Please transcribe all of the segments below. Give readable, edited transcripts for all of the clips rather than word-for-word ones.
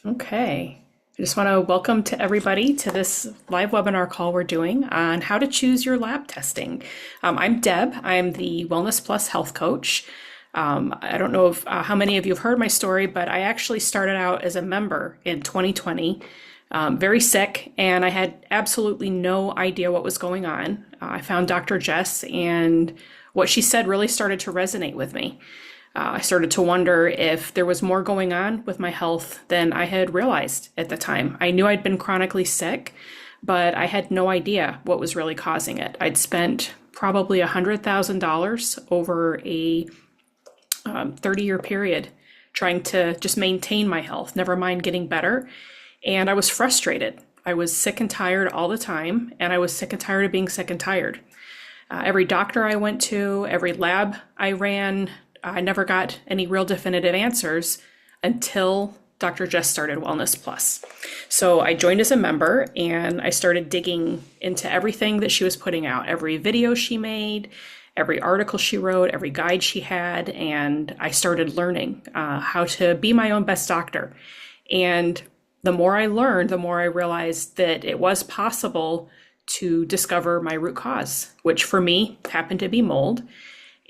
Okay. I just want to welcome to everybody to this live webinar call we're doing on how to choose your lab testing. I'm Deb. I'm the WellnessPlus health coach. I don't know if, how many of you have heard my story, but I actually started out as a member in 2020, very sick, and I had absolutely no idea what was going on. I found Dr. Jess, and what she said really started to resonate with me. I started to wonder if there was more going on with my health than I had realized at the time. I knew I'd been chronically sick, but I had no idea what was really causing it. I'd spent probably $100,000 over a 30-year period trying to just maintain my health, never mind getting better. And I was frustrated. I was sick and tired all the time, and I was sick and tired of being sick and tired. Every doctor I went to, every lab I ran, I never got any real definitive answers until Dr. Jess started Wellness Plus. So I joined as a member and I started digging into everything that she was putting out, every video she made, every article she wrote, every guide she had, and I started learning how to be my own best doctor. And the more I learned, the more I realized that it was possible to discover my root cause, which for me happened to be mold.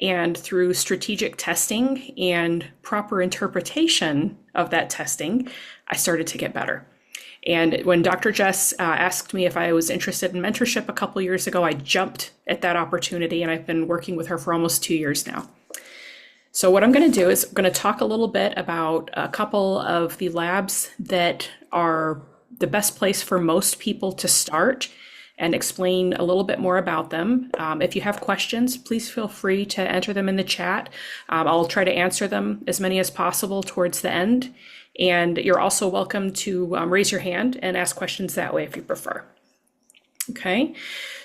And through strategic testing and proper interpretation of that testing, I started to get better. And when Dr. Jess asked me if I was interested in mentorship a couple years ago, I jumped at that opportunity, and I've been working with her for almost 2 years now. So what I'm going to do is I'm going to talk a little bit about a couple of the labs that are the best place for most people to start and explain a little bit more about them. If you have questions, please feel free to enter them in the chat. I'll try to answer them as many as possible towards the end. And you're also welcome to raise your hand and ask questions that way if you prefer. Okay,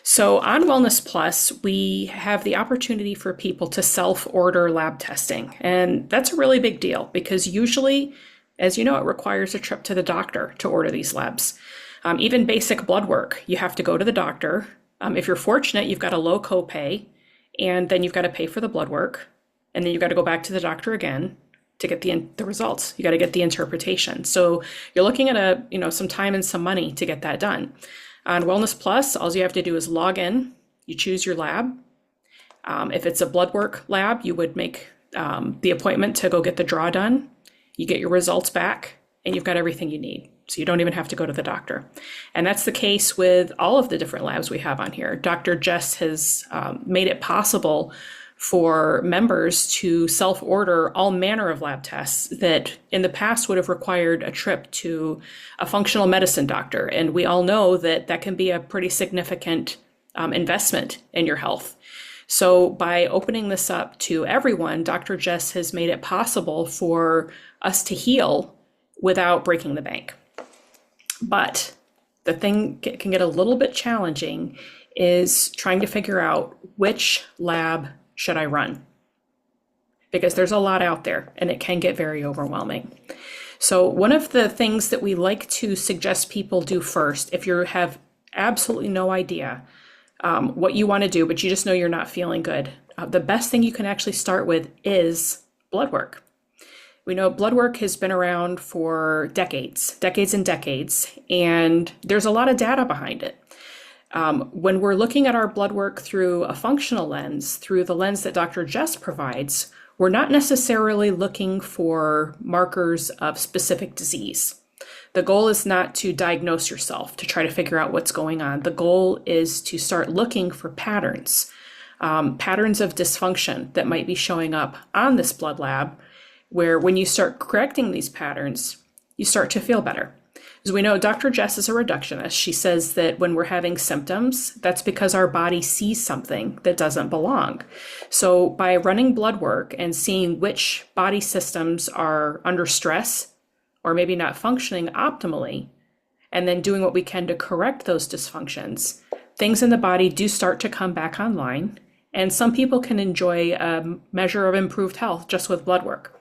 so on Wellness Plus, we have the opportunity for people to self-order lab testing. And that's a really big deal because usually, as you know, it requires a trip to the doctor to order these labs. Even basic blood work, you have to go to the doctor. If you're fortunate, you've got a low copay, and then you've got to pay for the blood work, and then you've got to go back to the doctor again to get the results. You got to get the interpretation. So you're looking at some time and some money to get that done. On Wellness Plus, all you have to do is log in. You choose your lab. If it's a blood work lab, you would make the appointment to go get the draw done. You get your results back, and you've got everything you need. So you don't even have to go to the doctor. And that's the case with all of the different labs we have on here. Dr. Jess has made it possible for members to self-order all manner of lab tests that in the past would have required a trip to a functional medicine doctor. And we all know that that can be a pretty significant investment in your health. So by opening this up to everyone, Dr. Jess has made it possible for us to heal without breaking the bank. But the thing can get a little bit challenging is trying to figure out which lab should I run, because there's a lot out there and it can get very overwhelming. So one of the things that we like to suggest people do first, if you have absolutely no idea what you want to do, but you just know you're not feeling good, the best thing you can actually start with is blood work. We know blood work has been around for decades and decades, and there's a lot of data behind it. When we're looking at our blood work through a functional lens, through the lens that Dr. Jess provides, we're not necessarily looking for markers of specific disease. The goal is not to diagnose yourself, to try to figure out what's going on. The goal is to start looking for patterns of dysfunction that might be showing up on this blood lab, where when you start correcting these patterns, you start to feel better. As we know, Dr. Jess is a reductionist. She says that when we're having symptoms, that's because our body sees something that doesn't belong. So by running blood work and seeing which body systems are under stress or maybe not functioning optimally, and then doing what we can to correct those dysfunctions, things in the body do start to come back online. And some people can enjoy a measure of improved health just with blood work.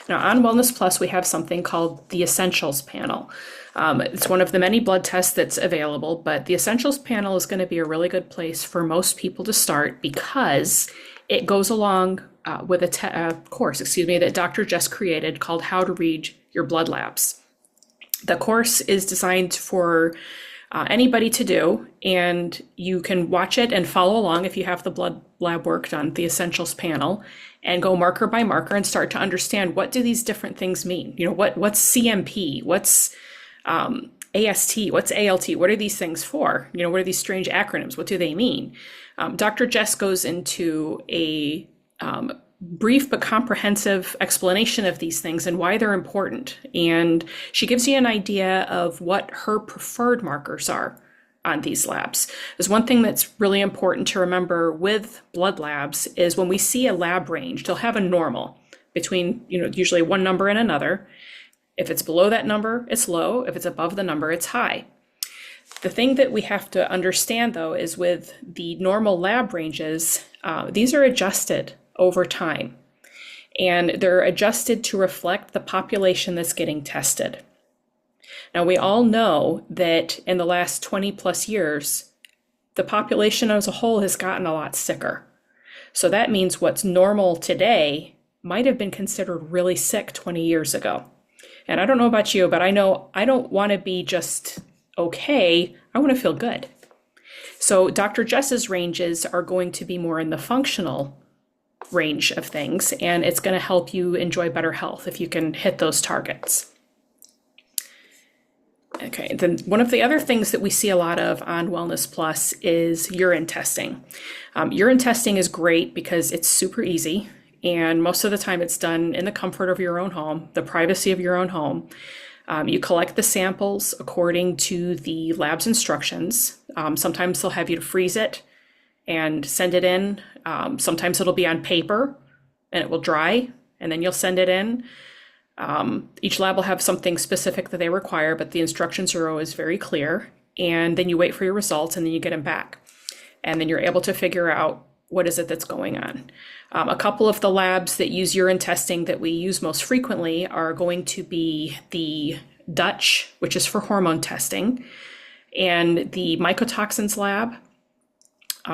Now, on Wellness Plus, we have something called the Essentials Panel. It's one of the many blood tests that's available, but the Essentials Panel is going to be a really good place for most people to start because it goes along with a course, that Dr. Jess created called How to Read Your Blood Labs. The course is designed for anybody to do, and you can watch it and follow along if you have the blood lab work done, the essentials panel, and go marker by marker and start to understand, what do these different things mean? What's CMP? What's AST? What's ALT? What are these things for? What are these strange acronyms? What do they mean? Dr. Jess goes into a brief but comprehensive explanation of these things and why they're important. And she gives you an idea of what her preferred markers are on these labs. There's one thing that's really important to remember with blood labs is when we see a lab range, they'll have a normal between, usually one number and another. If it's below that number, it's low. If it's above the number, it's high. The thing that we have to understand, though, is with the normal lab ranges, these are adjusted over time, and they're adjusted to reflect the population that's getting tested. Now, we all know that in the last 20 plus years, the population as a whole has gotten a lot sicker. So that means what's normal today might have been considered really sick 20 years ago. And I don't know about you, but I know I don't want to be just okay. I want to feel good. So Dr. Jess's ranges are going to be more in the functional range of things, and it's going to help you enjoy better health if you can hit those targets. Okay, then one of the other things that we see a lot of on WellnessPlus is urine testing. Urine testing is great because it's super easy, and most of the time it's done in the comfort of your own home, the privacy of your own home. You collect the samples according to the lab's instructions. Sometimes they'll have you to freeze it and send it in. Sometimes it'll be on paper and it will dry, and then you'll send it in. Each lab will have something specific that they require, but the instructions are always very clear. And then you wait for your results, and then you get them back. And then you're able to figure out what is it that's going on. A couple of the labs that use urine testing that we use most frequently are going to be the Dutch, which is for hormone testing, and the mycotoxins lab.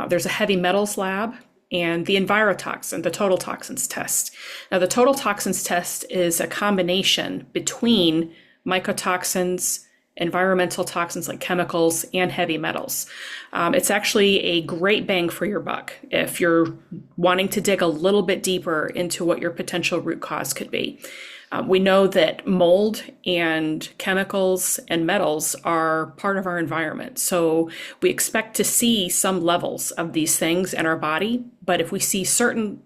There's a heavy metals lab, and the envirotoxin, the total toxins test. Now, the total toxins test is a combination between mycotoxins, environmental toxins like chemicals, and heavy metals. It's actually a great bang for your buck if you're wanting to dig a little bit deeper into what your potential root cause could be. We know that mold and chemicals and metals are part of our environment. So we expect to see some levels of these things in our body, but if we see certain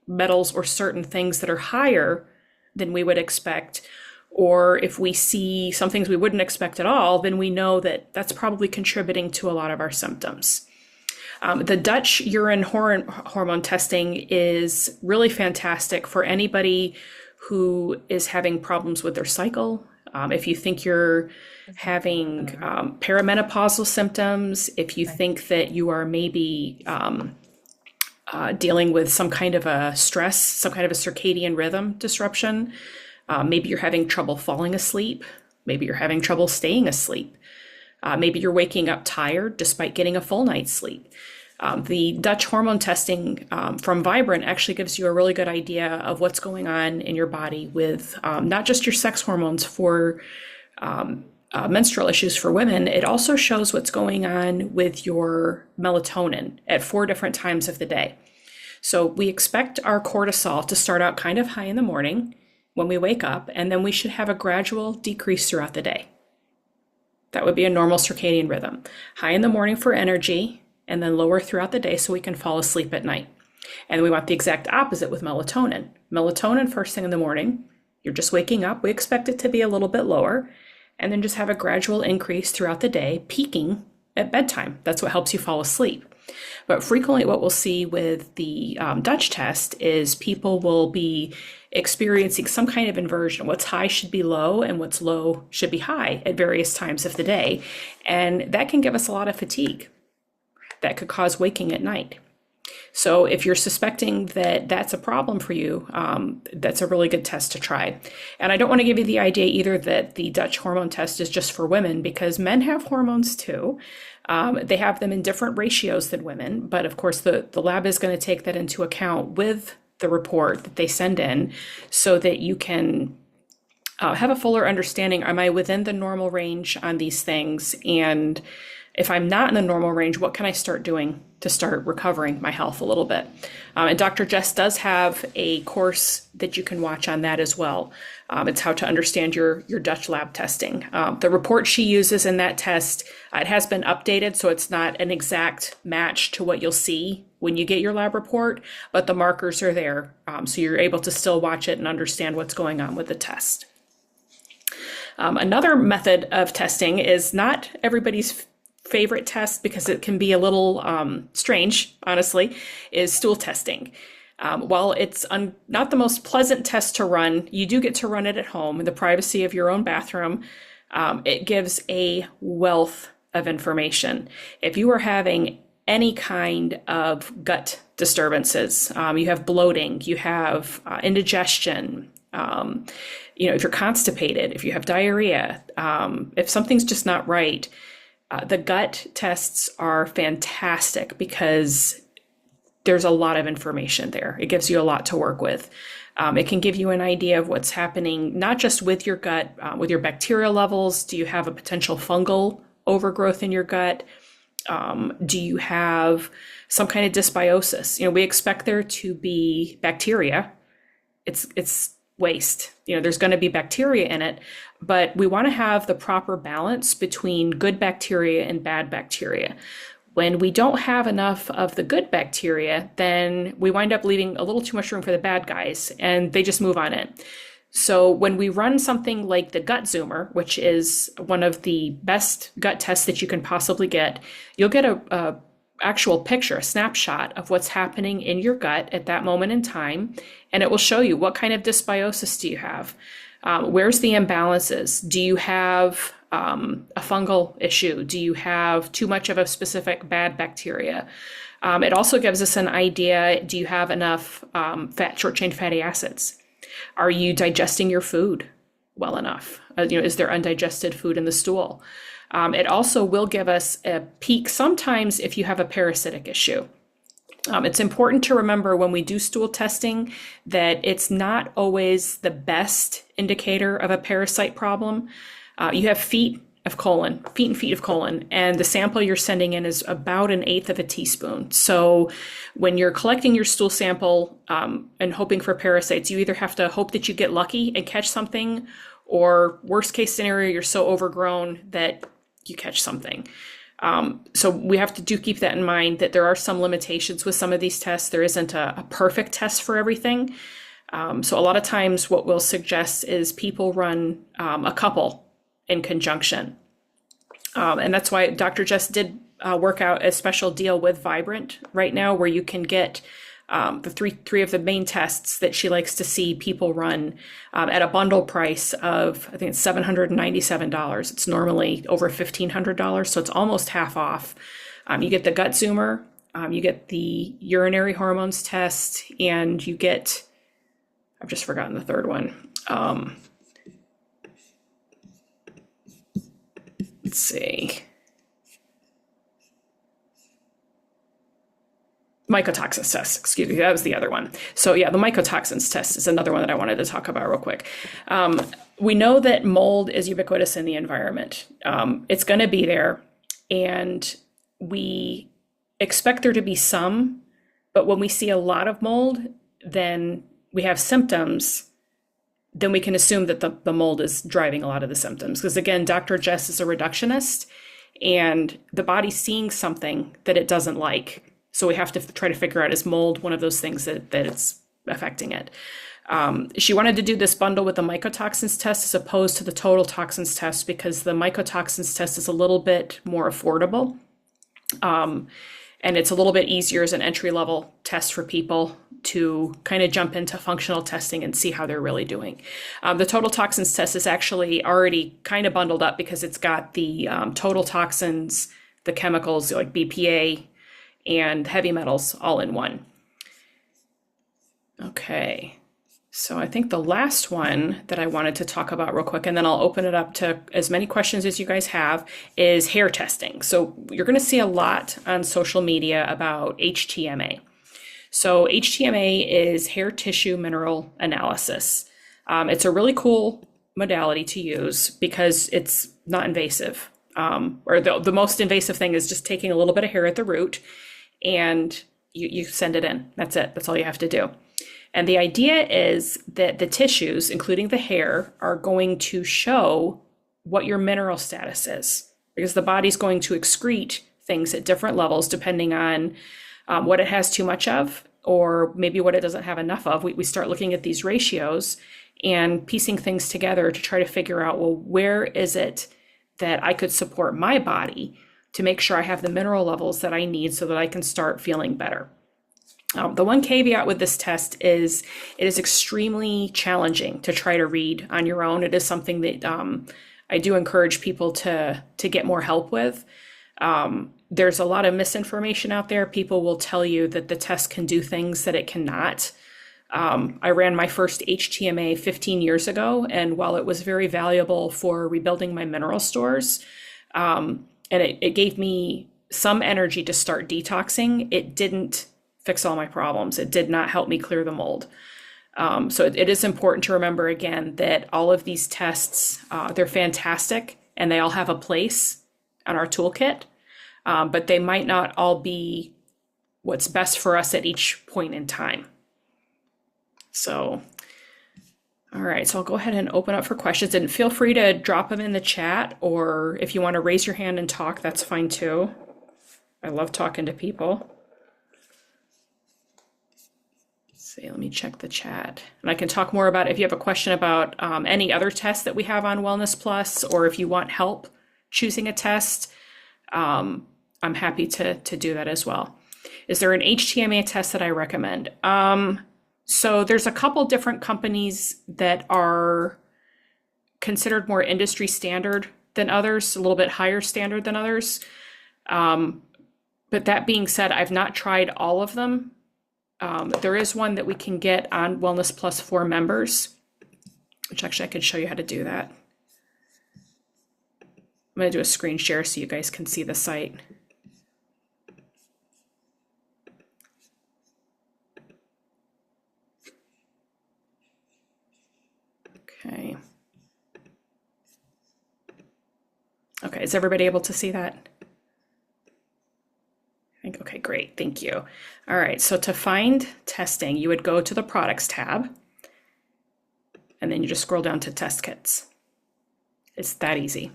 metals or certain things that are higher than we would expect, or if we see some things we wouldn't expect at all, then we know that that's probably contributing to a lot of our symptoms. The Dutch urine hormone testing is really fantastic for anybody who is having problems with their cycle. If you think you're having perimenopausal symptoms, if you think that you are maybe dealing with some kind of a stress, some kind of a circadian rhythm disruption, maybe you're having trouble falling asleep, maybe you're having trouble staying asleep, maybe you're waking up tired despite getting a full night's sleep. The Dutch hormone testing from Vibrant actually gives you a really good idea of what's going on in your body with not just your sex hormones for menstrual issues for women. It also shows what's going on with your melatonin at 4 different times of the day. So we expect our cortisol to start out kind of high in the morning when we wake up, and then we should have a gradual decrease throughout the day. That would be a normal circadian rhythm. High in the morning for energy, and then lower throughout the day so we can fall asleep at night. And we want the exact opposite with melatonin. Melatonin first thing in the morning, you're just waking up, we expect it to be a little bit lower, and then just have a gradual increase throughout the day, peaking at bedtime. That's what helps you fall asleep. But frequently what we'll see with the Dutch test is people will be experiencing some kind of inversion. What's high should be low, and what's low should be high at various times of the day. And that can give us a lot of fatigue. That could cause waking at night. So if you're suspecting that that's a problem for you, that's a really good test to try. And I don't want to give you the idea either that the Dutch hormone test is just for women, because men have hormones too. They have them in different ratios than women, but of course the lab is going to take that into account with the report that they send in so that you can have a fuller understanding. Am I within the normal range on these things? And if I'm not in the normal range, what can I start doing to start recovering my health a little bit? And Dr. Jess does have a course that you can watch on that as well. It's how to understand your Dutch lab testing. The report she uses in that test, it has been updated, so it's not an exact match to what you'll see when you get your lab report, but the markers are there, so you're able to still watch it and understand what's going on with the test. Another method of testing is not everybody's favorite test because it can be a little strange, honestly, is stool testing. While it's not the most pleasant test to run, you do get to run it at home in the privacy of your own bathroom. It gives a wealth of information. If you are having any kind of gut disturbances, you have bloating, you have indigestion, if you're constipated, if you have diarrhea, if something's just not right, the gut tests are fantastic because there's a lot of information there. It gives you a lot to work with. It can give you an idea of what's happening, not just with your gut, with your bacterial levels. Do you have a potential fungal overgrowth in your gut? Do you have some kind of dysbiosis? We expect there to be bacteria. It's waste. There's going to be bacteria in it, but we want to have the proper balance between good bacteria and bad bacteria. When we don't have enough of the good bacteria, then we wind up leaving a little too much room for the bad guys, and they just move on in. So when we run something like the gut zoomer, which is one of the best gut tests that you can possibly get, you'll get a actual picture, a snapshot of what's happening in your gut at that moment in time, and it will show you what kind of dysbiosis do you have. Where's the imbalances? Do you have a fungal issue? Do you have too much of a specific bad bacteria? It also gives us an idea, do you have enough short-chain fatty acids? Are you digesting your food well enough? Is there undigested food in the stool? It also will give us a peek sometimes if you have a parasitic issue. It's important to remember when we do stool testing that it's not always the best indicator of a parasite problem. You have feet and feet of colon, and the sample you're sending in is about 1/8 of a teaspoon. So when you're collecting your stool sample and hoping for parasites, you either have to hope that you get lucky and catch something, or worst case scenario, you're so overgrown that you catch something. So we have to keep that in mind, that there are some limitations with some of these tests. There isn't a perfect test for everything. So a lot of times what we'll suggest is people run a couple in conjunction. And that's why Dr. Jess did work out a special deal with Vibrant right now, where you can get the three of the main tests that she likes to see people run at a bundle price of, I think it's $797. It's normally over $1,500, so it's almost half off. You get the gut zoomer, you get the urinary hormones test, and you get, I've just forgotten the third one. Let's see. Mycotoxins test, excuse me, that was the other one. So yeah, the mycotoxins test is another one that I wanted to talk about real quick. We know that mold is ubiquitous in the environment. It's going to be there, and we expect there to be some, but when we see a lot of mold, then we have symptoms, then we can assume that the mold is driving a lot of the symptoms. Because again, Dr. Jess is a reductionist, and the body's seeing something that it doesn't like. So we have to try to figure out, is mold one of those things that it's affecting it? She wanted to do this bundle with the mycotoxins test as opposed to the total toxins test, because the mycotoxins test is a little bit more affordable. And it's a little bit easier as an entry-level test for people to kind of jump into functional testing and see how they're really doing. The total toxins test is actually already kind of bundled up because it's got the total toxins, the chemicals like BPA, and heavy metals all in one. Okay, so I think the last one that I wanted to talk about real quick, and then I'll open it up to as many questions as you guys have, is hair testing. So you're going to see a lot on social media about HTMA. So HTMA is hair tissue mineral analysis. It's a really cool modality to use because it's not invasive. Or the most invasive thing is just taking a little bit of hair at the root and you send it in. That's it. That's all you have to do. And the idea is that the tissues, including the hair, are going to show what your mineral status is because the body's going to excrete things at different levels depending on what it has too much of or maybe what it doesn't have enough of. We start looking at these ratios and piecing things together to try to figure out, well, where is it that I could support my body to make sure I have the mineral levels that I need so that I can start feeling better. The one caveat with this test is it is extremely challenging to try to read on your own. It is something that I do encourage people to get more help with. There's a lot of misinformation out there. People will tell you that the test can do things that it cannot. I ran my first HTMA 15 years ago, and while it was very valuable for rebuilding my mineral stores, and it gave me some energy to start detoxing, it didn't fix all my problems. It did not help me clear the mold. So it is important to remember again that all of these tests, they're fantastic and they all have a place on our toolkit, but they might not all be what's best for us at each point in time. So, all right, so I'll go ahead and open up for questions and feel free to drop them in the chat, or if you want to raise your hand and talk, that's fine too. I love talking to people. See, let me check the chat. And I can talk more about if you have a question about any other tests that we have on Wellness Plus, or if you want help choosing a test, I'm happy to do that as well. Is there an HTMA test that I recommend? So there's a couple different companies that are considered more industry standard than others, a little bit higher standard than others. But that being said, I've not tried all of them. There is one that we can get on Wellness Plus for members, which actually I could show you how to do that. I'm going to do a screen share so you guys can see the site. Okay. Okay, is everybody able to see that? Okay, great, thank you. All right, so to find testing, you would go to the products tab, and then you just scroll down to test kits. It's that easy.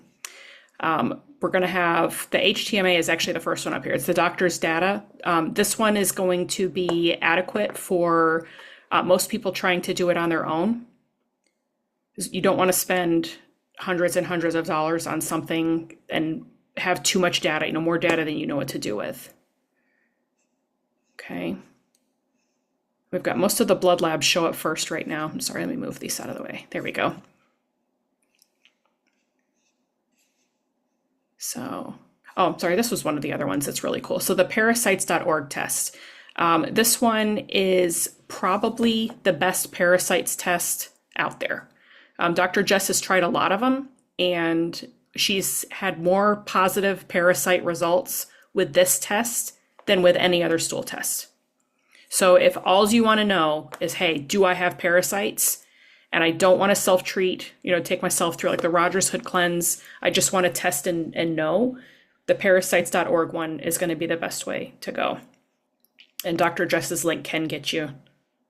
We're gonna have, the HTMA is actually the first one up here. It's the doctor's data. This one is going to be adequate for most people trying to do it on their own. You don't want to spend hundreds and hundreds of dollars on something and have too much data, more data than you know what to do with. Okay. We've got most of the blood labs show up first right now. I'm sorry, let me move these out of the way. There we go. So, oh, I'm sorry, this was one of the other ones that's really cool. So the parasites.org test. This one is probably the best parasites test out there. Dr. Jess has tried a lot of them, and she's had more positive parasite results with this test than with any other stool test. So if all you want to know is, hey, do I have parasites? And I don't want to self-treat, take myself through like the Rogers Hood cleanse. I just want to test and know. The parasites.org one is going to be the best way to go. And Dr. Jess's link can get you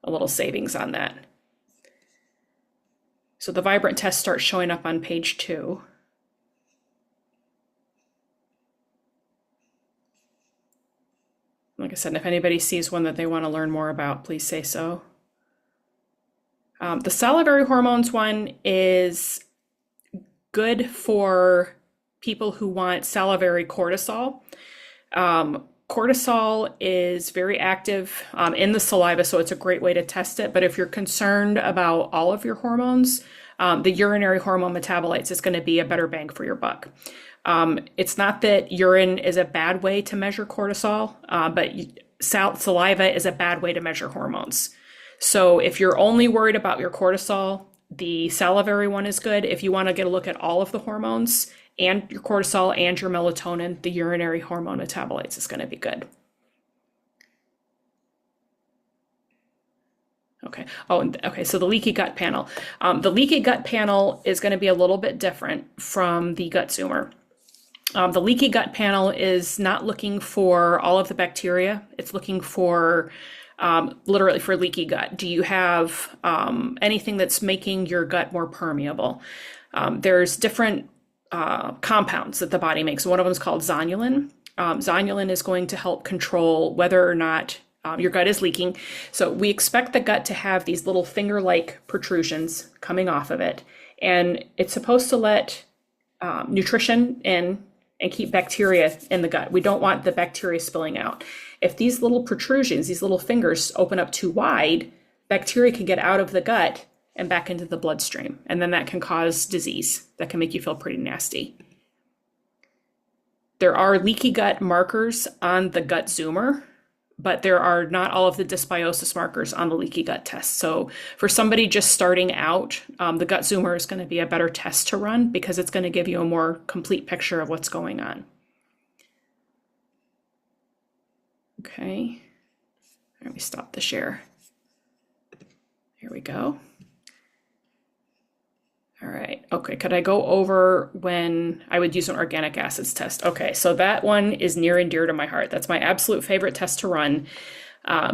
a little savings on that. So the Vibrant test starts showing up on page 2. Like I said, if anybody sees one that they want to learn more about, please say so. The salivary hormones one is good for people who want salivary cortisol. Cortisol is very active in the saliva, so it's a great way to test it. But if you're concerned about all of your hormones, the urinary hormone metabolites is going to be a better bang for your buck. It's not that urine is a bad way to measure cortisol, but saliva is a bad way to measure hormones. So if you're only worried about your cortisol, the salivary one is good. If you want to get a look at all of the hormones and your cortisol and your melatonin, the urinary hormone metabolites is going to be good. Okay. Oh, okay. So the leaky gut panel. The leaky gut panel is going to be a little bit different from the gut zoomer. The leaky gut panel is not looking for all of the bacteria. It's looking for literally for leaky gut. Do you have anything that's making your gut more permeable? There's different compounds that the body makes. One of them is called zonulin. Zonulin is going to help control whether or not your gut is leaking. So we expect the gut to have these little finger-like protrusions coming off of it. And it's supposed to let nutrition in and keep bacteria in the gut. We don't want the bacteria spilling out. If these little protrusions, these little fingers open up too wide, bacteria can get out of the gut and back into the bloodstream. And then that can cause disease. That can make you feel pretty nasty. There are leaky gut markers on the gut zoomer, but there are not all of the dysbiosis markers on the leaky gut test. So for somebody just starting out, the gut zoomer is going to be a better test to run because it's going to give you a more complete picture of what's going on. Okay, let me stop the share. Here we go. All right, okay, could I go over when I would use an organic acids test? Okay, so that one is near and dear to my heart. That's my absolute favorite test to run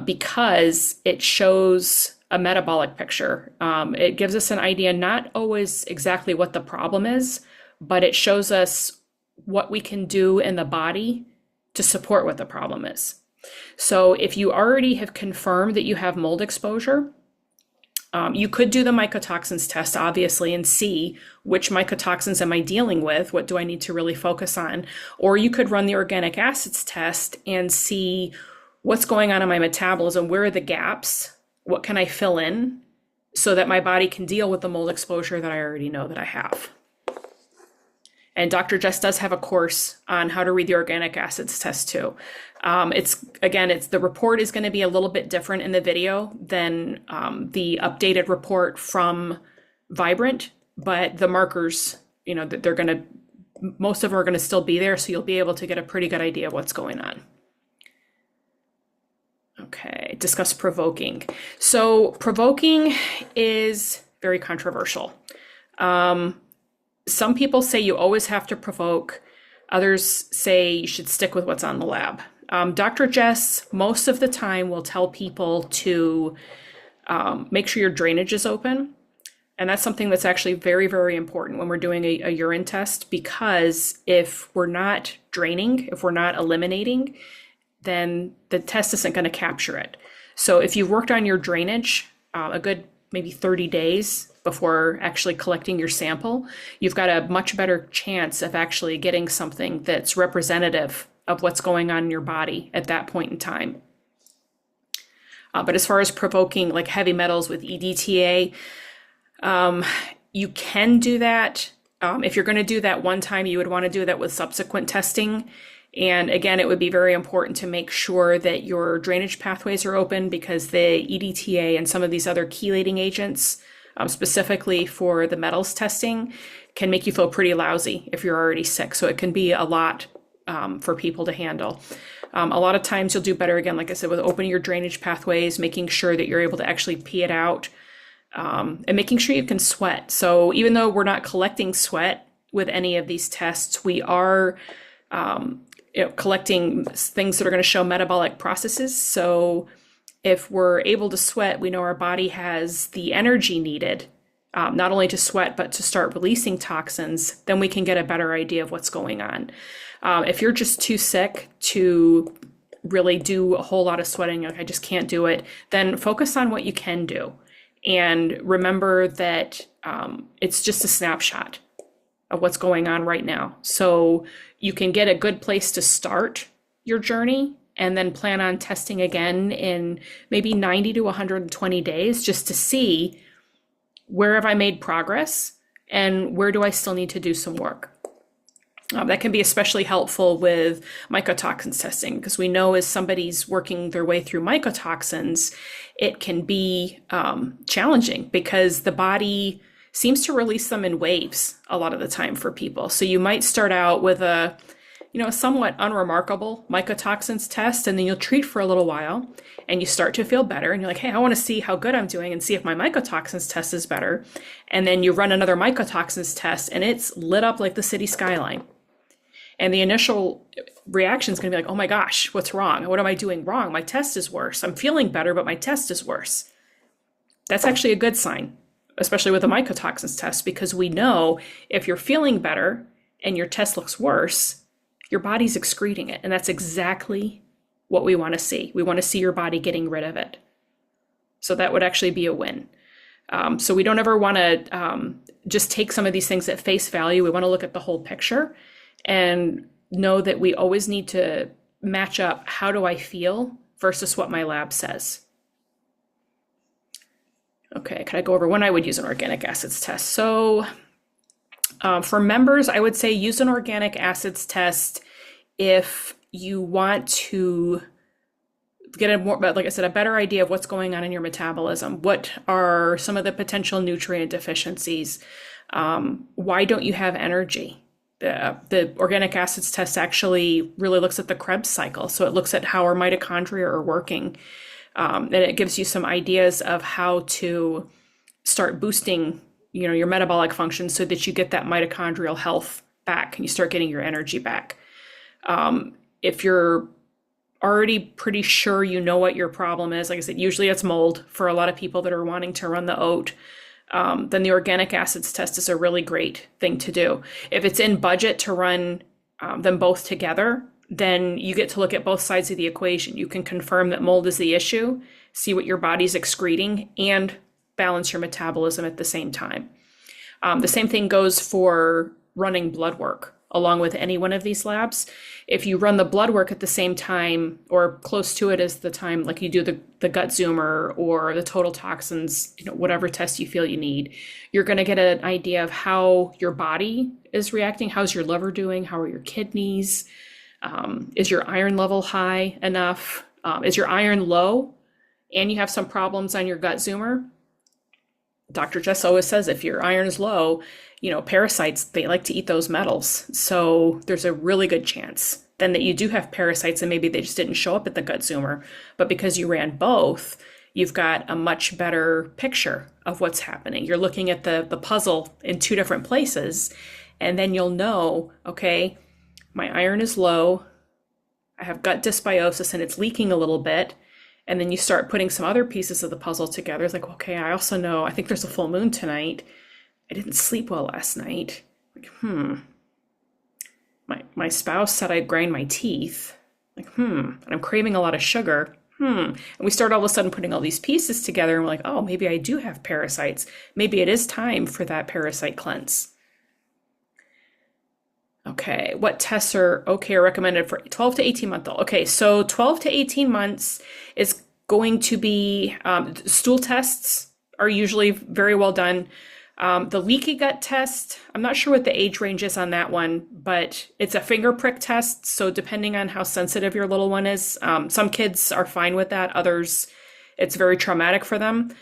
because it shows a metabolic picture. It gives us an idea, not always exactly what the problem is, but it shows us what we can do in the body to support what the problem is. So if you already have confirmed that you have mold exposure, you could do the mycotoxins test, obviously, and see which mycotoxins am I dealing with? What do I need to really focus on? Or you could run the organic acids test and see what's going on in my metabolism. Where are the gaps? What can I fill in so that my body can deal with the mold exposure that I already know that I have? And Dr. Jess does have a course on how to read the organic acids test too. It's the report is going to be a little bit different in the video than the updated report from Vibrant, but the markers, most of them are going to still be there, so you'll be able to get a pretty good idea of what's going on. Okay, discuss provoking. So provoking is very controversial. Some people say you always have to provoke. Others say you should stick with what's on the lab. Dr. Jess, most of the time, will tell people to make sure your drainage is open. And that's something that's actually very, very important when we're doing a urine test, because if we're not draining, if we're not eliminating, then the test isn't going to capture it. So if you've worked on your drainage a good maybe 30 days before actually collecting your sample, you've got a much better chance of actually getting something that's representative of what's going on in your body at that point in time. But as far as provoking like heavy metals with EDTA, you can do that. If you're going to do that one time, you would want to do that with subsequent testing. And again, it would be very important to make sure that your drainage pathways are open, because the EDTA and some of these other chelating agents, specifically for the metals testing, can make you feel pretty lousy if you're already sick. So it can be a lot for people to handle. A lot of times you'll do better, again, like I said, with opening your drainage pathways, making sure that you're able to actually pee it out, and making sure you can sweat. So even though we're not collecting sweat with any of these tests, we are collecting things that are going to show metabolic processes. So if we're able to sweat, we know our body has the energy needed, not only to sweat, but to start releasing toxins. Then we can get a better idea of what's going on. If you're just too sick to really do a whole lot of sweating, like I just can't do it, then focus on what you can do. And remember that it's just a snapshot of what's going on right now. So you can get a good place to start your journey, and then plan on testing again in maybe 90 to 120 days, just to see where have I made progress and where do I still need to do some work. That can be especially helpful with mycotoxins testing, because we know as somebody's working their way through mycotoxins, it can be challenging because the body seems to release them in waves a lot of the time for people. So you might start out with a a somewhat unremarkable mycotoxins test, and then you'll treat for a little while and you start to feel better and you're like, hey, I want to see how good I'm doing and see if my mycotoxins test is better. And then you run another mycotoxins test and it's lit up like the city skyline. And the initial reaction is going to be like, oh my gosh, what's wrong? What am I doing wrong? My test is worse. I'm feeling better, but my test is worse. That's actually a good sign, especially with a mycotoxins test, because we know if you're feeling better and your test looks worse, your body's excreting it. And that's exactly what we want to see. We want to see your body getting rid of it. So that would actually be a win. So we don't ever want to just take some of these things at face value. We want to look at the whole picture and know that we always need to match up how do I feel versus what my lab says. Okay, can I go over when I would use an organic acids test? So for members, I would say use an organic acids test if you want to get a more, like I said, a better idea of what's going on in your metabolism. What are some of the potential nutrient deficiencies? Why don't you have energy? The organic acids test actually really looks at the Krebs cycle. So it looks at how our mitochondria are working. And it gives you some ideas of how to start boosting, your metabolic function so that you get that mitochondrial health back and you start getting your energy back. If you're already pretty sure you know what your problem is, like I said, usually it's mold for a lot of people that are wanting to run the oat, then the organic acids test is a really great thing to do. If it's in budget to run them both together, then you get to look at both sides of the equation. You can confirm that mold is the issue, see what your body's excreting, and balance your metabolism at the same time. The same thing goes for running blood work along with any one of these labs. If you run the blood work at the same time or close to it as the time, like you do the gut zoomer or the total toxins, whatever test you feel you need, you're going to get an idea of how your body is reacting. How's your liver doing? How are your kidneys? Is your iron level high enough? Is your iron low and you have some problems on your gut zoomer? Dr. Jess always says if your iron is low, parasites, they like to eat those metals. So there's a really good chance then that you do have parasites and maybe they just didn't show up at the gut zoomer. But because you ran both, you've got a much better picture of what's happening. You're looking at the puzzle in two different places, and then you'll know, okay, my iron is low, I have gut dysbiosis and it's leaking a little bit. And then you start putting some other pieces of the puzzle together. It's like, okay, I also know, I think there's a full moon tonight. I didn't sleep well last night. Like, my spouse said I grind my teeth. Like, and I'm craving a lot of sugar. And we start all of a sudden putting all these pieces together and we're like, oh, maybe I do have parasites. Maybe it is time for that parasite cleanse. Okay, what tests are okay or recommended for 12 to 18 month old? Okay, so 12 to 18 months is going to be, stool tests are usually very well done. The leaky gut test, I'm not sure what the age range is on that one, but it's a finger prick test. So depending on how sensitive your little one is, some kids are fine with that. Others, it's very traumatic for them.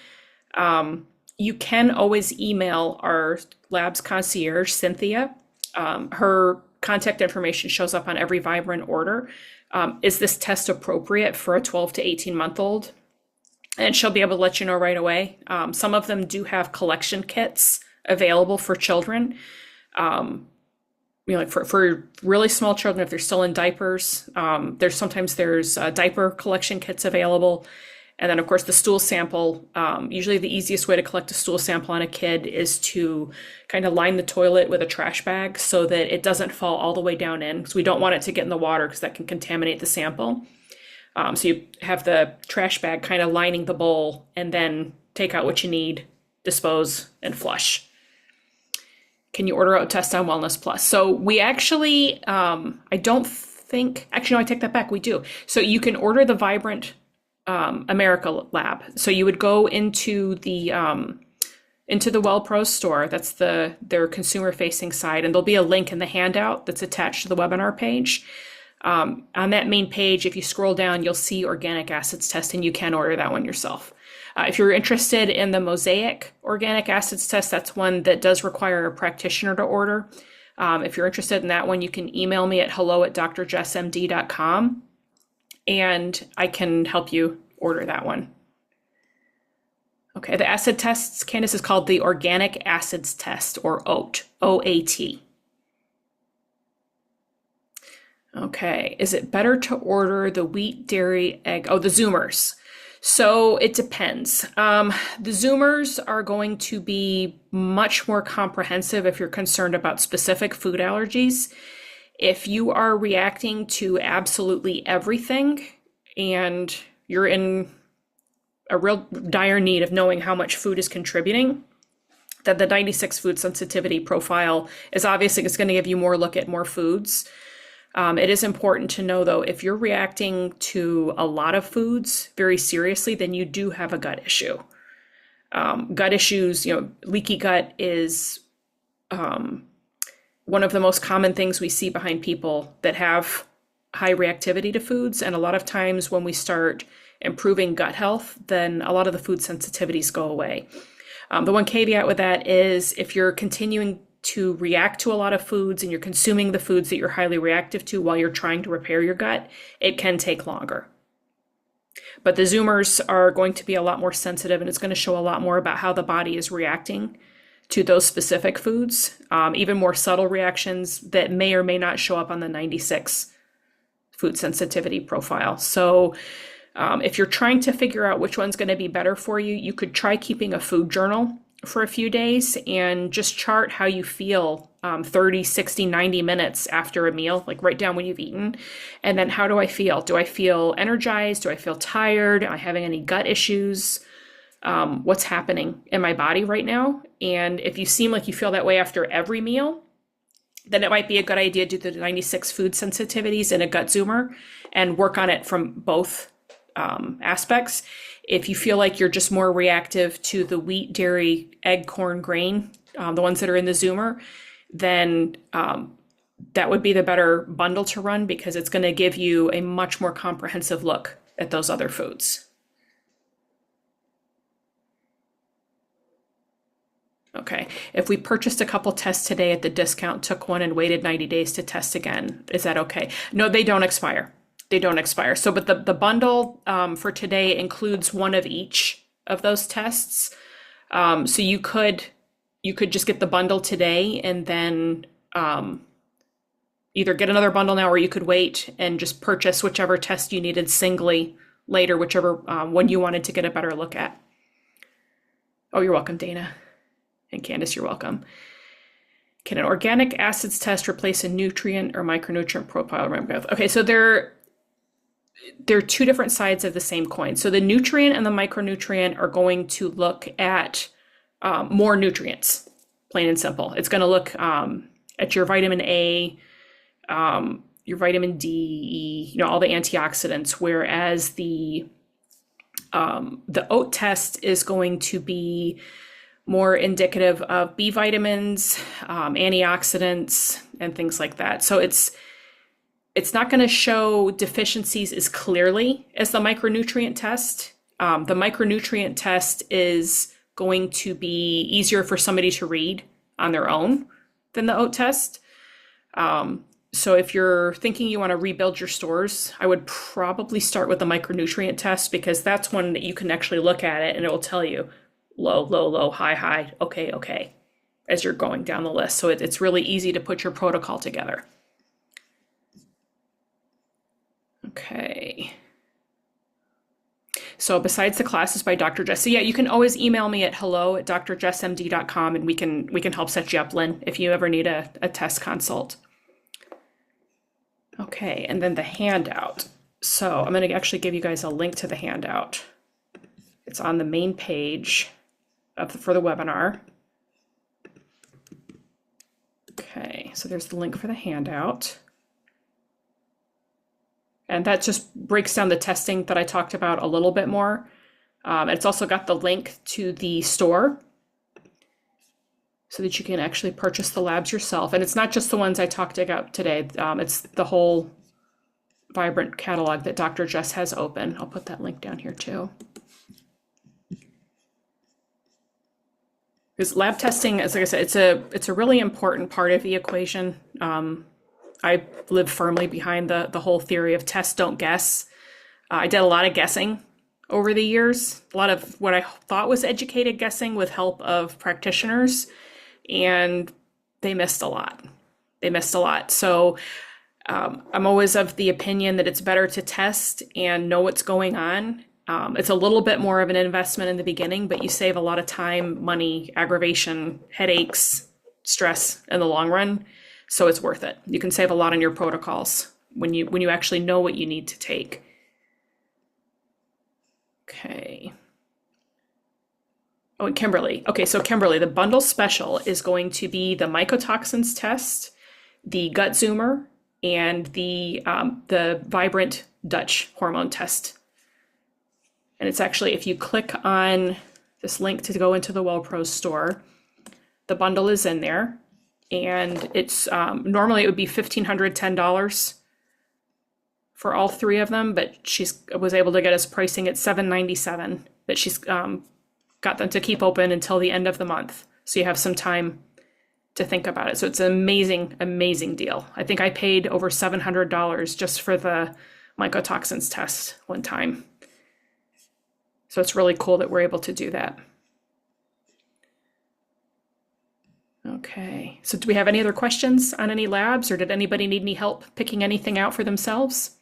You can always email our labs concierge, Cynthia. Her contact information shows up on every Vibrant order. Is this test appropriate for a 12 to 18 month old? And she'll be able to let you know right away. Some of them do have collection kits available for children. Like for really small children, if they're still in diapers, there's diaper collection kits available. And then, of course, the stool sample, usually the easiest way to collect a stool sample on a kid is to kind of line the toilet with a trash bag so that it doesn't fall all the way down in, because we don't want it to get in the water because that can contaminate the sample. So you have the trash bag kind of lining the bowl and then take out what you need, dispose, and flush. Can you order a test on WellnessPlus? So we actually, I take that back, we do. So you can order the Vibrant America lab. So you would go into the WellPros store. That's their consumer facing side, and there'll be a link in the handout that's attached to the webinar page. On that main page, if you scroll down, you'll see organic acids test, and you can order that one yourself. If you're interested in the Mosaic organic acids test, that's one that does require a practitioner to order. If you're interested in that one, you can email me at hello@drjessmd.com and I can help you order that one. Okay, the acid tests, Candace, is called the Organic Acids Test, or OAT, O-A-T. Okay, is it better to order the wheat, dairy, egg? Oh, the Zoomers. So it depends. The Zoomers are going to be much more comprehensive if you're concerned about specific food allergies. If you are reacting to absolutely everything and you're in a real dire need of knowing how much food is contributing, that the 96 food sensitivity profile is obviously it's going to give you more look at more foods. It is important to know, though, if you're reacting to a lot of foods very seriously, then you do have a gut issue. Gut issues, leaky gut is one of the most common things we see behind people that have high reactivity to foods. And a lot of times when we start improving gut health, then a lot of the food sensitivities go away. The one caveat with that is if you're continuing to react to a lot of foods and you're consuming the foods that you're highly reactive to while you're trying to repair your gut, it can take longer. But the Zoomers are going to be a lot more sensitive, and it's going to show a lot more about how the body is reacting to those specific foods, even more subtle reactions that may or may not show up on the 96 food sensitivity profile. So if you're trying to figure out which one's going to be better for you, you could try keeping a food journal for a few days and just chart how you feel 30, 60, 90 minutes after a meal, like write down when you've eaten. And then how do I feel? Do I feel energized? Do I feel tired? Am I having any gut issues? What's happening in my body right now? And if you seem like you feel that way after every meal, then it might be a good idea to do the 96 food sensitivities in a gut zoomer and work on it from both aspects. If you feel like you're just more reactive to the wheat, dairy, egg, corn, grain, the ones that are in the Zoomer, then that would be the better bundle to run because it's going to give you a much more comprehensive look at those other foods. Okay, if we purchased a couple tests today at the discount, took one and waited 90 days to test again, is that okay? No, they don't expire. They don't expire. So, but the bundle for today includes one of each of those tests. So you could just get the bundle today and then either get another bundle now, or you could wait and just purchase whichever test you needed singly later, whichever one you wanted to get a better look at. Oh, you're welcome, Dana. And Candace, you're welcome. Can an organic acids test replace a nutrient or micronutrient profile? Okay, so they're two different sides of the same coin. So the nutrient and the micronutrient are going to look at more nutrients, plain and simple. It's going to look at your vitamin A, your vitamin D, E, all the antioxidants, whereas the OAT test is going to be more indicative of B vitamins, antioxidants, and things like that. So it's not going to show deficiencies as clearly as the micronutrient test. The micronutrient test is going to be easier for somebody to read on their own than the OAT test. So if you're thinking you want to rebuild your stores, I would probably start with the micronutrient test because that's one that you can actually look at it and it will tell you low, low, low, high, high, okay, okay, as you're going down the list. So it's really easy to put your protocol together. Okay. So besides the classes by Dr. Jess, so yeah, you can always email me at hello@drjessmd.com and we can help set you up, Lynn, if you ever need a test consult. Okay, and then the handout. So I'm going to actually give you guys a link to the handout. It's on the main page for the webinar. Okay, so there's the link for the handout. And that just breaks down the testing that I talked about a little bit more. It's also got the link to the store so that you can actually purchase the labs yourself. And it's not just the ones I talked about today. It's the whole vibrant catalog that Dr. Jess has open. I'll put that link down here too. Because lab testing, as like I said, it's a really important part of the equation. I live firmly behind the whole theory of test, don't guess. I did a lot of guessing over the years, a lot of what I thought was educated guessing with help of practitioners, and they missed a lot. So I'm always of the opinion that it's better to test and know what's going on. It's a little bit more of an investment in the beginning, but you save a lot of time, money, aggravation, headaches, stress in the long run. So it's worth it. You can save a lot on your protocols when you actually know what you need to take. Okay. Oh, and Kimberly. Okay, so Kimberly, the bundle special is going to be the mycotoxins test, the gut zoomer, and the vibrant Dutch hormone test. And it's actually, if you click on this link to go into the WellPros store, the bundle is in there. And it's normally it would be $1,510 for all three of them, but she's was able to get us pricing at $797. But she's got them to keep open until the end of the month, so you have some time to think about it. So it's an amazing, amazing deal. I think I paid over $700 just for the mycotoxins test one time. So it's really cool that we're able to do that. Okay, so do we have any other questions on any labs, or did anybody need any help picking anything out for themselves?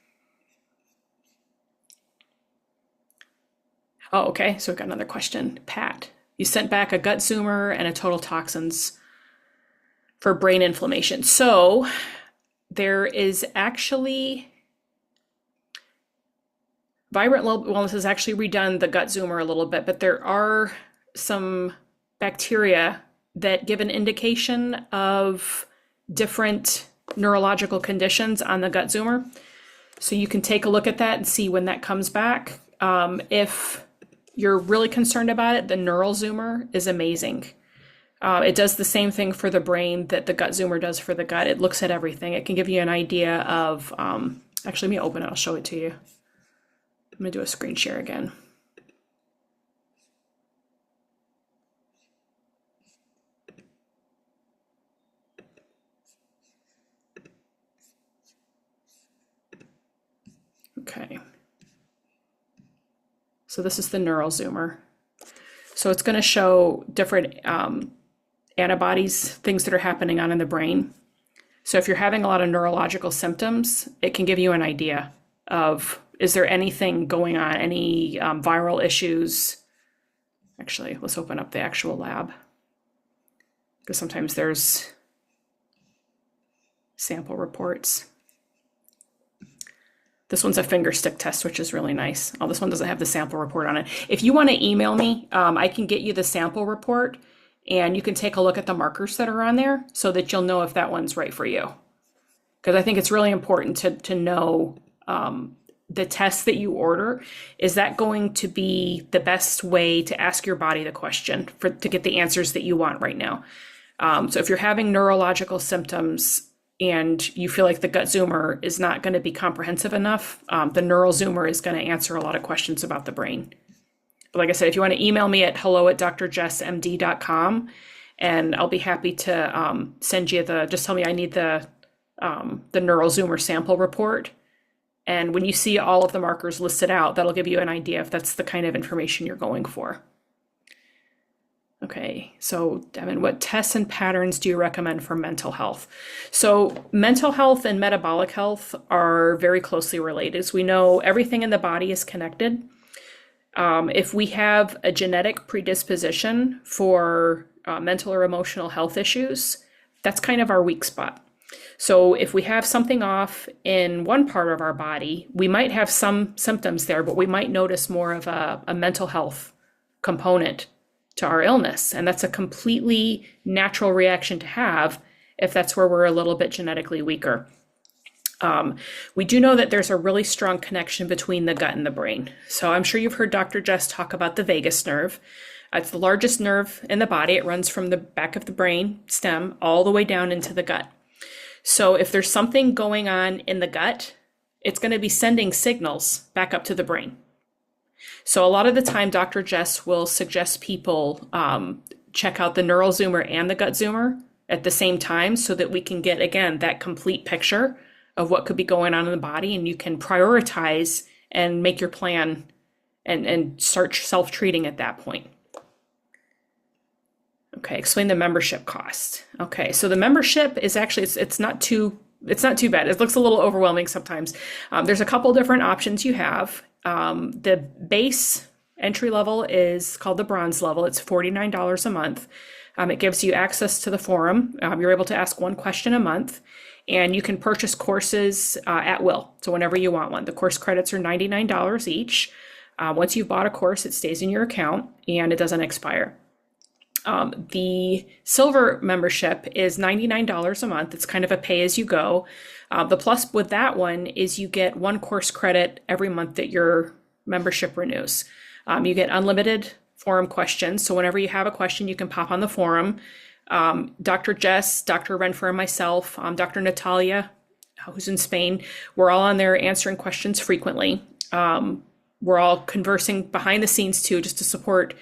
Oh, okay, so we've got another question. Pat, you sent back a gut zoomer and a total toxins for brain inflammation. So there is actually, Vibrant Wellness has actually redone the gut zoomer a little bit, but there are some bacteria that give an indication of different neurological conditions on the gut zoomer. So you can take a look at that and see when that comes back. If you're really concerned about it, the neural zoomer is amazing. It does the same thing for the brain that the gut zoomer does for the gut. It looks at everything. It can give you an idea of, actually, let me open it. I'll show it to you. I'm going to do a screen share again. Okay. So this is the neural zoomer. So it's going to show different antibodies, things that are happening on in the brain. So if you're having a lot of neurological symptoms, it can give you an idea of, is there anything going on, any viral issues? Actually, let's open up the actual lab, because sometimes there's sample reports. This one's a finger stick test, which is really nice. Oh, this one doesn't have the sample report on it. If you want to email me, I can get you the sample report, and you can take a look at the markers that are on there so that you'll know if that one's right for you. Because I think it's really important to know the test that you order. Is that going to be the best way to ask your body the question to get the answers that you want right now? So if you're having neurological symptoms and you feel like the gut zoomer is not going to be comprehensive enough, the neural zoomer is going to answer a lot of questions about the brain. But like I said, if you want to email me at hello@drjessmd.com, and I'll be happy to send you just tell me I need the neural zoomer sample report. And when you see all of the markers listed out, that'll give you an idea if that's the kind of information you're going for. Okay, so Devin, what tests and patterns do you recommend for mental health? So mental health and metabolic health are very closely related. As we know, everything in the body is connected. If we have a genetic predisposition for mental or emotional health issues, that's kind of our weak spot. So if we have something off in one part of our body, we might have some symptoms there, but we might notice more of a mental health component to our illness. And that's a completely natural reaction to have if that's where we're a little bit genetically weaker. We do know that there's a really strong connection between the gut and the brain. So I'm sure you've heard Dr. Jess talk about the vagus nerve. It's the largest nerve in the body. It runs from the back of the brain stem all the way down into the gut. So if there's something going on in the gut, it's going to be sending signals back up to the brain. So a lot of the time, Dr. Jess will suggest people check out the neural zoomer and the gut zoomer at the same time so that we can get, again, that complete picture of what could be going on in the body, and you can prioritize and make your plan and start self-treating at that point. Okay, explain the membership cost. Okay, so the membership is actually, it's not too bad. It looks a little overwhelming sometimes. There's a couple different options you have. The base entry level is called the bronze level. It's $49 a month. It gives you access to the forum. You're able to ask one question a month, and you can purchase courses at will. So whenever you want one. The course credits are $99 each. Once you've bought a course, it stays in your account and it doesn't expire. The silver membership is $99 a month. It's kind of a pay as you go. The plus with that one is you get one course credit every month that your membership renews. You get unlimited forum questions. So whenever you have a question, you can pop on the forum. Dr. Jess, Dr. Renfer, and myself, Dr. Natalia, who's in Spain, we're all on there answering questions frequently. We're all conversing behind the scenes too, just to support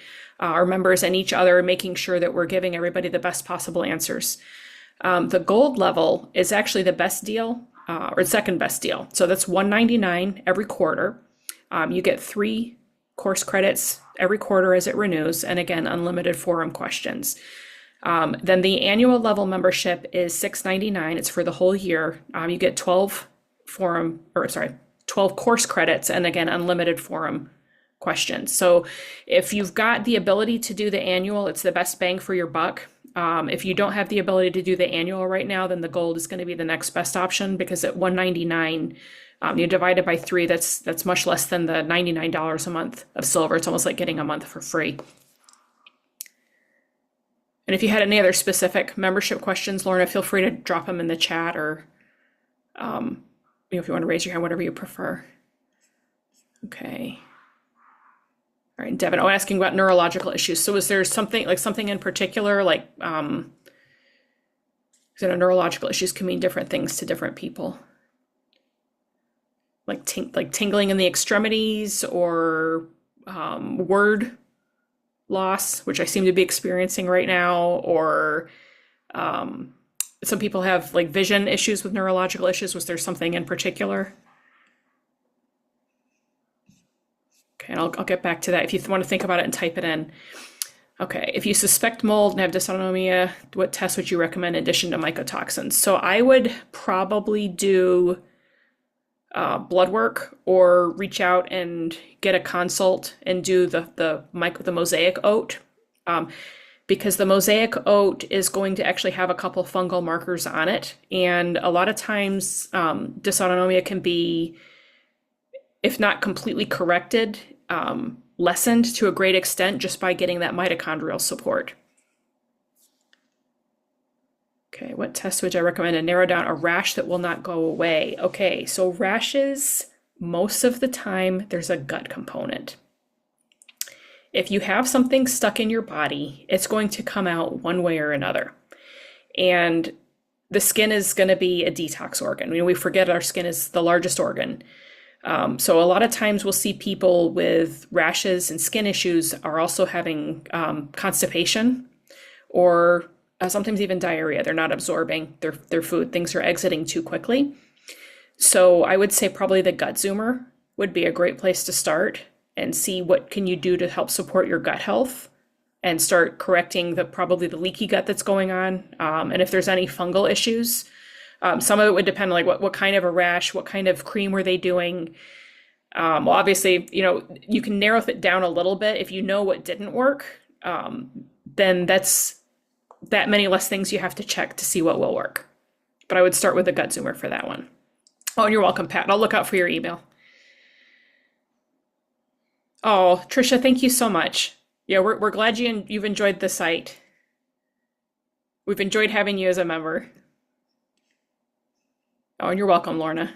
our members and each other, making sure that we're giving everybody the best possible answers. The gold level is actually the best deal, or second best deal. So that's $199 every quarter. You get 3 course credits every quarter as it renews, and again, unlimited forum questions. Then the annual level membership is $699. It's for the whole year. You get 12 course credits, and again, unlimited forum questions. So if you've got the ability to do the annual, it's the best bang for your buck. If you don't have the ability to do the annual right now, then the gold is going to be the next best option, because at $199, you divide it by 3, that's much less than the $99 a month of silver. It's almost like getting a month for free. And if you had any other specific membership questions, Lorna, feel free to drop them in the chat, or if you want to raise your hand, whatever you prefer. Okay. All right, Devin, asking about neurological issues. So is there something in particular, like, neurological issues can mean different things to different people? Like tingling in the extremities, or word loss, which I seem to be experiencing right now, or some people have like vision issues with neurological issues. Was there something in particular? Okay, and I'll get back to that if you want to think about it and type it in. Okay, if you suspect mold and have dysautonomia, what tests would you recommend in addition to mycotoxins? So I would probably do blood work, or reach out and get a consult and do the mosaic oat, because the mosaic oat is going to actually have a couple fungal markers on it, and a lot of times dysautonomia can be, if not completely corrected, lessened to a great extent just by getting that mitochondrial support. Okay, what test would I recommend to narrow down a rash that will not go away? Okay, so rashes, most of the time, there's a gut component. If you have something stuck in your body, it's going to come out one way or another. And the skin is going to be a detox organ. We forget our skin is the largest organ. So a lot of times we'll see people with rashes and skin issues are also having constipation, or sometimes even diarrhea. They're not absorbing their food. Things are exiting too quickly. So I would say probably the gut zoomer would be a great place to start and see what can you do to help support your gut health and start correcting probably the leaky gut that's going on. And if there's any fungal issues, some of it would depend on like what kind of a rash, what kind of cream were they doing. Well, obviously, you can narrow it down a little bit. If you know what didn't work, then that's that many less things you have to check to see what will work. But I would start with the gut zoomer for that one. Oh, and you're welcome, Pat. I'll look out for your email. Oh, Trisha, thank you so much. Yeah, we're glad you've enjoyed the site. We've enjoyed having you as a member. Oh, and you're welcome, Lorna.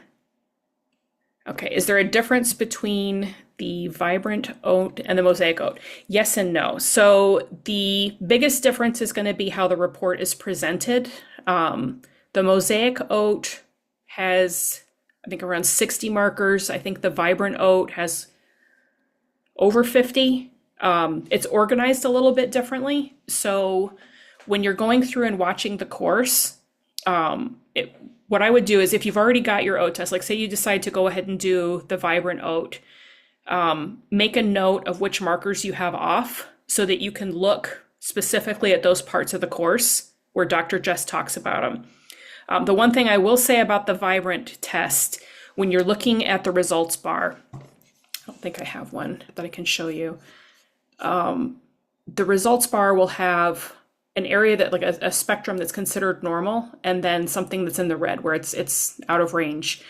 Okay, is there a difference between the vibrant oat and the mosaic oat? Yes and no. So the biggest difference is going to be how the report is presented. The mosaic oat has, I think, around 60 markers. I think the vibrant oat has over 50. It's organized a little bit differently. So when you're going through and watching the course, what I would do is if you've already got your oat test, like say you decide to go ahead and do the vibrant oat, make a note of which markers you have off so that you can look specifically at those parts of the course where Dr. Jess talks about them. The one thing I will say about the vibrant test, when you're looking at the results bar, I don't think I have one that I can show you. The results bar will have an area that like a spectrum that's considered normal, and then something that's in the red where it's out of range.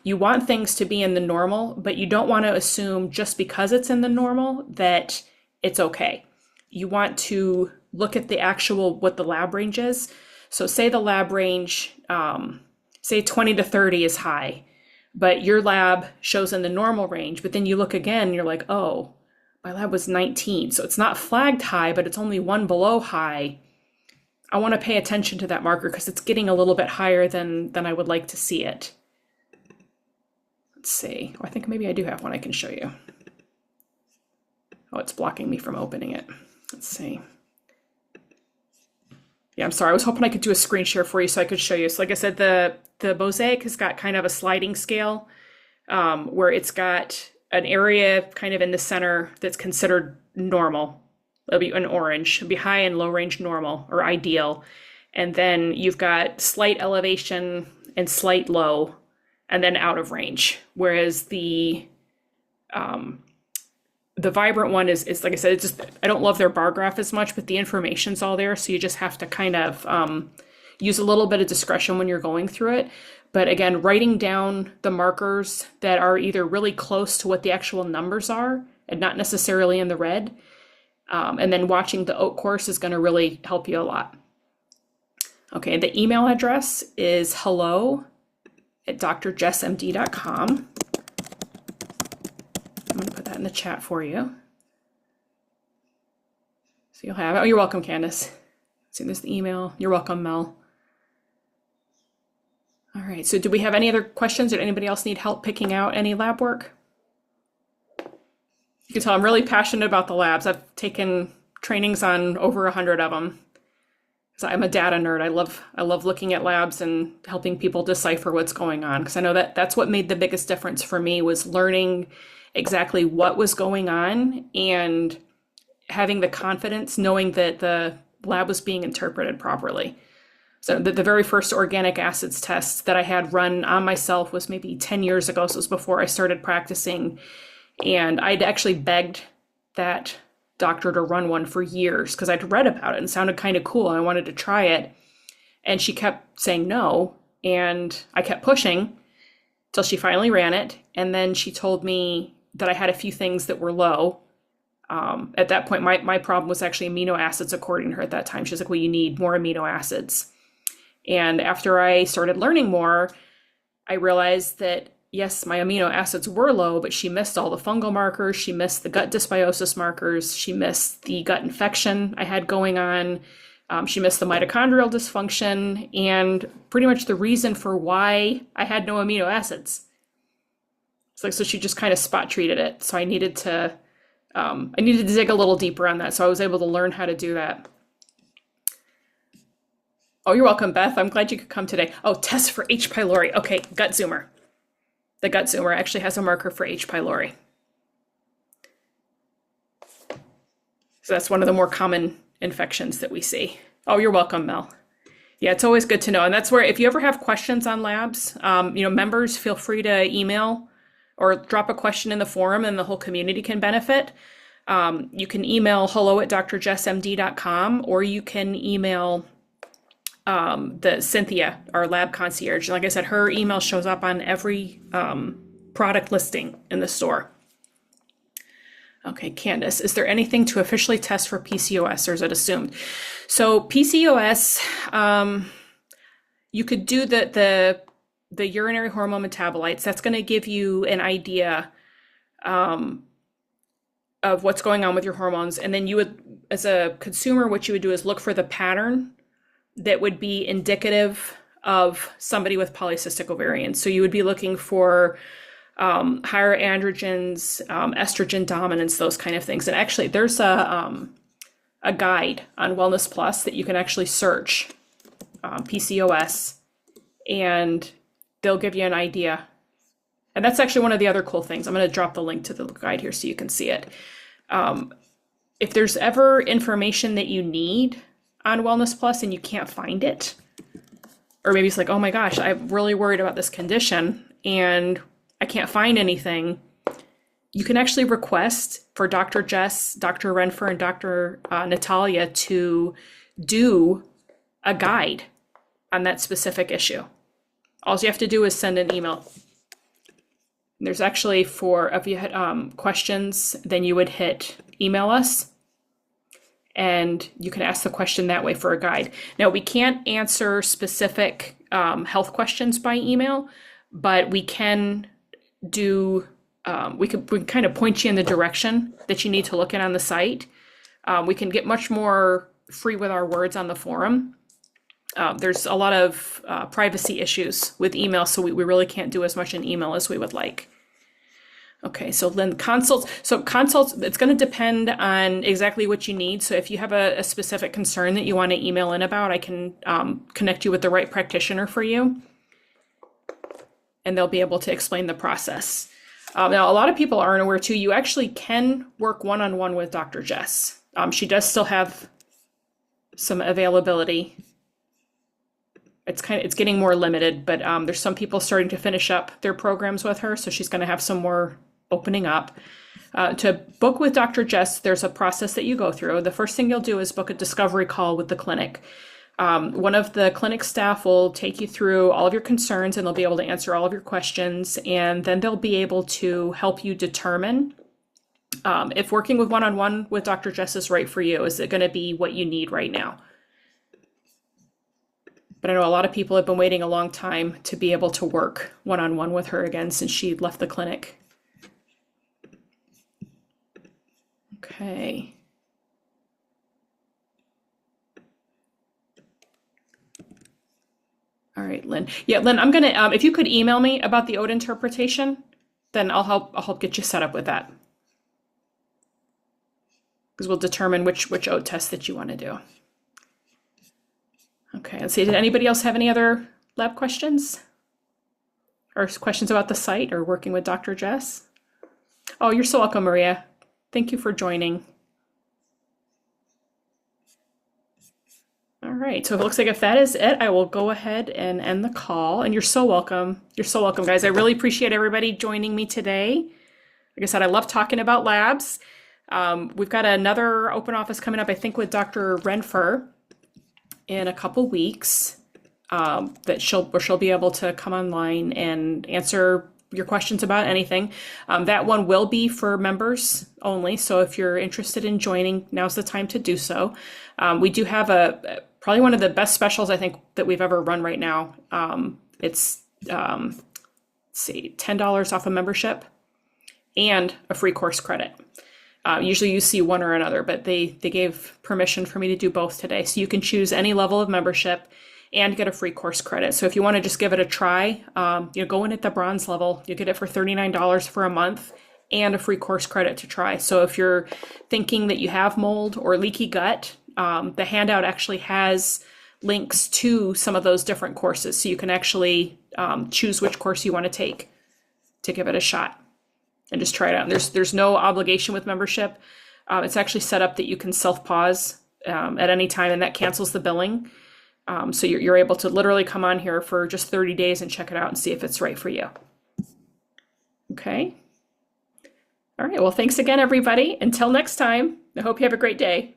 You want things to be in the normal, but you don't want to assume just because it's in the normal that it's okay. You want to look at the actual, what the lab range is. So say the lab range, say 20 to 30 is high, but your lab shows in the normal range, but then you look again and you're like, oh, my lab was 19. So it's not flagged high, but it's only one below high. I want to pay attention to that marker because it's getting a little bit higher than I would like to see it. Let's see. Oh, I think maybe I do have one I can show you. Oh, it's blocking me from opening it. Let's see. Yeah, I'm sorry. I was hoping I could do a screen share for you so I could show you. So like I said, the mosaic has got kind of a sliding scale where it's got an area kind of in the center that's considered normal. It'll be an orange. It'll be high and low range normal or ideal. And then you've got slight elevation and slight low, and then out of range. Whereas the vibrant one is like I said, it's just, I don't love their bar graph as much, but the information's all there. So you just have to kind of use a little bit of discretion when you're going through it. But again, writing down the markers that are either really close to what the actual numbers are and not necessarily in the red. And then watching the oat course is going to really help you a lot. Okay, the email address is hello@drjessmd.com. I'm going to put that in the chat for you. So you'll have it. Oh, you're welcome, Candace. See, there's the email. You're welcome, Mel. All right, so do we have any other questions? Did anybody else need help picking out any lab work? You can tell I'm really passionate about the labs. I've taken trainings on over 100 of them. So I'm a data nerd. I love looking at labs and helping people decipher what's going on, because I know that's what made the biggest difference for me, was learning exactly what was going on and having the confidence knowing that the lab was being interpreted properly. So the very first organic acids test that I had run on myself was maybe 10 years ago. So it was before I started practicing. And I'd actually begged that doctor to run one for years because I'd read about it and it sounded kind of cool and I wanted to try it. And she kept saying no. And I kept pushing till she finally ran it. And then she told me that I had a few things that were low. At that point, my problem was actually amino acids, according to her at that time. She's like, well, you need more amino acids. And after I started learning more, I realized that, yes, my amino acids were low, but she missed all the fungal markers. She missed the gut dysbiosis markers. She missed the gut infection I had going on. She missed the mitochondrial dysfunction and pretty much the reason for why I had no amino acids. So she just kind of spot treated it. So I needed to dig a little deeper on that. So I was able to learn how to do that. Oh, you're welcome, Beth. I'm glad you could come today. Oh, test for H. pylori. Okay, gut zoomer. The gut zoomer actually has a marker for H. pylori. So that's one of the more common infections that we see. Oh, you're welcome, Mel. Yeah, it's always good to know. And that's where, if you ever have questions on labs, members, feel free to email or drop a question in the forum and the whole community can benefit. You can email hello@drjessmd.com or you can email the Cynthia, our lab concierge. Like I said, her email shows up on every product listing in the store. Okay, Candace, is there anything to officially test for PCOS or is it assumed? So PCOS, you could do the urinary hormone metabolites. That's going to give you an idea of what's going on with your hormones. And then you would, as a consumer, what you would do is look for the pattern that would be indicative of somebody with polycystic ovarian. So you would be looking for higher androgens, estrogen dominance, those kind of things. And actually, there's a guide on Wellness Plus that you can actually search PCOS, and they'll give you an idea. And that's actually one of the other cool things. I'm going to drop the link to the guide here so you can see it. If there's ever information that you need on Wellness Plus and you can't find it, or maybe it's like, oh my gosh, I'm really worried about this condition and I can't find anything, you can actually request for Dr. Jess, Dr. Renfer, and Dr. Natalia to do a guide on that specific issue. All you have to do is send an email. There's actually if you had questions, then you would hit email us and you can ask the question that way for a guide. Now, we can't answer specific health questions by email, but we can do, we can kind of point you in the direction that you need to look at on the site. We can get much more free with our words on the forum. There's a lot of privacy issues with email, so we really can't do as much in email as we would like. Okay, so then consults. So consults, it's going to depend on exactly what you need. So if you have a specific concern that you want to email in about, I can connect you with the right practitioner for you, and they'll be able to explain the process. Now, a lot of people aren't aware too, you actually can work one-on-one with Dr. Jess. She does still have some availability. It's getting more limited, but there's some people starting to finish up their programs with her, so she's going to have some more opening up. To book with Dr. Jess, there's a process that you go through. The first thing you'll do is book a discovery call with the clinic. One of the clinic staff will take you through all of your concerns, and they'll be able to answer all of your questions, and then they'll be able to help you determine if working with one-on-one with Dr. Jess is right for you. Is it going to be what you need right now? But I know a lot of people have been waiting a long time to be able to work one-on-one with her again since she left the clinic. Okay. All right, Lynn. Yeah, Lynn, I'm going to, if you could email me about the ode interpretation, then I'll help get you set up with that. Because we'll determine which ode test that you want to do. Okay, let's see. Did anybody else have any other lab questions? Or questions about the site or working with Dr. Jess? Oh, you're so welcome, Maria. Thank you for joining. All right, so it looks like if that is it, I will go ahead and end the call. And you're so welcome. You're so welcome, guys. I really appreciate everybody joining me today. Like I said, I love talking about labs. We've got another open office coming up, I think, with Dr. Renfer in a couple weeks, that she'll be able to come online and answer your questions about anything. That one will be for members only, so if you're interested in joining, now's the time to do so. We do have probably one of the best specials I think that we've ever run right now. It's let's see, $10 off a membership and a free course credit. Usually you see one or another, but they gave permission for me to do both today. So you can choose any level of membership and get a free course credit. So if you want to just give it a try, go in at the bronze level. You get it for $39 for a month and a free course credit to try. So if you're thinking that you have mold or leaky gut, the handout actually has links to some of those different courses. So you can actually choose which course you want to take to give it a shot. And just try it out. And there's no obligation with membership. It's actually set up that you can self-pause at any time, and that cancels the billing. So you're able to literally come on here for just 30 days and check it out and see if it's right for you. Okay. All right. Well, thanks again, everybody. Until next time, I hope you have a great day.